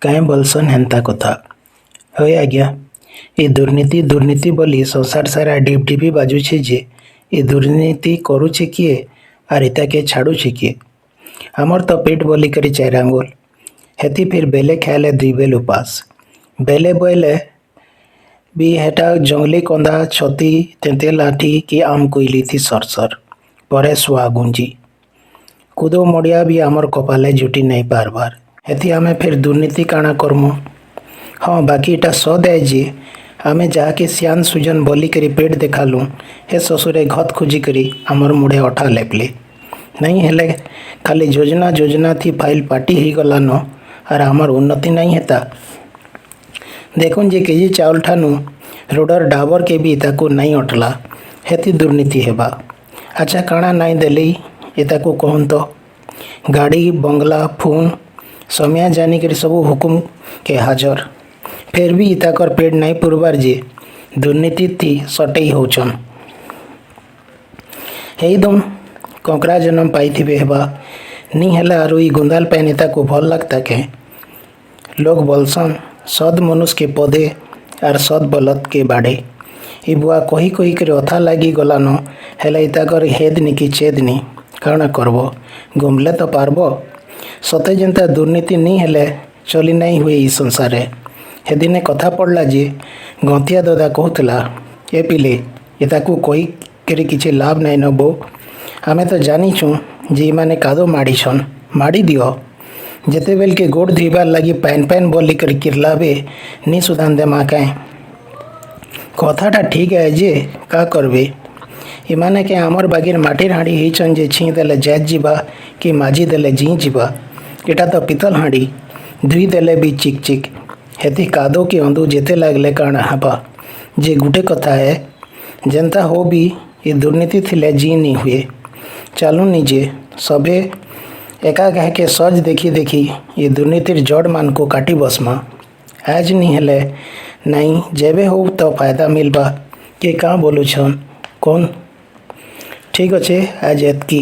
କାଏଁ ବୋଲସନ୍ ହେନ୍ତା କଥା। ହଏ ଆଜ୍ଞା, ଏ ଦୁର୍ନୀତି ଦୁର୍ନୀତି ବୋଲି ସଂସାର ସାରା ଢିପ୍ ଢିପି ବାଜୁଛେ ଯେ ଏ ଦୁର୍ନୀତି କରୁଛେ କିଏ ଆର୍ ଇତାକେ ଛାଡ଼ୁଛେ କିଏ? ଆମର ତ ପେଟ ବୋଲିକରି ଚାରି ଆଙ୍ଗୁଲ, ହେତି ଫିର୍ ବେଲେ ଖାଇଲେ ଦୁଇ ବେଲ ଉପାସ। ବେଲେ ବୋଇଲେ ବି ହେଟା ଜଙ୍ଗଲି କନ୍ଦା ଛତି ତେନ୍ତେ ଲାଠି କି ଆମ୍ କୁଇଲି ଥି ସରସର ପରେ ଶୁଆ ଗୁଞ୍ଜି କୁଦୋ ମଡ଼ିଆ ବି ଆମର କପାଲେ ଜୁଟି ନାଇଁ ପାରବାର। ହେତି ଆମେ ଫିର୍ ଦୁର୍ନୀତି କାଣା କରମୁ? ହଁ, ବାକି ଏଟା ସଦ୍ ଏ ଯେ ଆମେ ଯାହାକେ ସିଆନ ସୁଜନ ବୋଲିକରି ପେଟ ଦେଖାଲୁ ହେ ଶ୍ୱଶୁରେ ଘତ ଖୋଜିକରି ଆମର ମୁଢ଼େ ଅଠା ଲେପଲେ। ନାଇଁ ହେଲେ ଖାଲି ଯୋଜନା ଯୋଜନା ଥି ଫାଇଲ ପାଟି ହେଇଗଲାନ ଆର୍ ଆମର ଉନ୍ନତି ନାଇଁ ହେତା। ଦେଖୁନ୍ ଯେ କେଜି ଚାଉଳ ଠାନୁ ରୋଡ଼ର ଡାବର କେ ବି ତାକୁ ନାଇଁ ଅଟଲା, ହେତି ଦୁର୍ନୀତି ହେବା। ଆଚ୍ଛା କାଣା ନାଇଁ ଦେଲେଇ ଏତାକୁ କହୁନ୍ ତ? ଗାଡ଼ି ବଙ୍ଗଲା ଫୋନ୍ ସମିଆ ଜାନିକରି ସବୁ ହୁକୁମ କେ ହାଜର, ଫେର ବି ଇତାକର ପେଟ ନାଇଁ ପୁରବାର ଯେ ଦୁର୍ନୀତି ଥି ସଟେଇ ହଉଛନ୍। ହେଇଦଉନ୍ କଙ୍କରା ଜନମ ପାଇଥିବେ ହେବା, ନି ହେଲା ଆରୁ ଇ ଗୁନ୍ଦାଲ ପାଇନ ତାକୁ ଭଲ ଲାଗତା କେଁ? ଲୋକ ବୋଲସନ୍ ସଦ୍ ମନୁଷକେ ପଦେ ଆର୍ ସଦ୍ ବଲଦ କେ ବାଡ଼େ। ଇ ବୁଆ କହି କହି ଅଥା ଲାଗି ଗଲାନ, ହେଲେ ଇତାକର ହେଦନି କି ଚେଦନି କାଣା କରବ? ଗୁମଲେ ତ ପାରବ। ସତେ ଯେନ୍ତା ଦୁର୍ନୀତି ନି ହେଲେ ଚଲି ନାଇଁ ହୁଏ ଇ ସଂସାରେ। ହେଦିନେ କଥା ପଡ଼ଲା ଯେ ଗନ୍ତିଆ ଦଦା କହୁଥିଲା, ଏ ପିଲେ ଏତାକୁ କହିକରି କିଛି ଲାଭ ନାଇଁ ନ ବୋ। ଆମେ ତ ଜାନିଛୁଁ ଯେ ଇମାନେ କାଦୋ ମାଡ଼ିଛନ୍, ମାଡ଼ି ଦିଅ। ଯେତେବେଲକେ ଗୋଡ଼ ଧୋଇବାର ଲାଗି ପାଏନ ପାଏନ ବୋଲିକରି କିର୍ଲାବେ ନି ସୁଧାନ ଦେମା କାଏଁ? କଥାଟା ଠିକ୍ ଏ ଯେ କା କରବେ? ଏମାନେ କେ ଆମର ବାଗିର ମାଟିର ହାଣ୍ଡି ହେଇଛନ୍ ଯେ ଛିଁ ଦେଲେ ଜାତ ଯିବା କି ମାଜି ଦେଲେ ଜିଁ ଯିବା। ଏଟା ତ ପିତଲ ହାଣ୍ଡି, ଧୁଇ ଦେଲେ ବି ଚିକ୍ ଚିକ୍। ହେତି କାଦୋ କି ଅନ୍ଧୁ ଯେତେ ଲାଗଲେ କାଣା ହେବା? ଯେ ଗୁଟେ କଥା ଏ, ଯେନ୍ତା ହଉ ବି ଏ ଦୁର୍ନୀତି ଥିଲେ ଜିଁ ନି ହୁଏ। ଚାଲୁନ୍ ନିଜେ ସଭେ ଏକା ଘାଏକେ ସଜ ଦେଖି ଦେଖି ଏ ଦୁର୍ନୀତିର ଜଡ଼ ମାନଙ୍କୁ କାଟି ବସମା। ଆଜ ନି ହେଲେ ନାଇଁ ଯେବେ ହଉ ତ ଫାयଦା ମିଲବା। କେ କାଁ ବୋଲୁଛନ୍ କହୁନ୍? ଠିକ୍ ଅଛେ, ଆଜ ଏତ୍କି।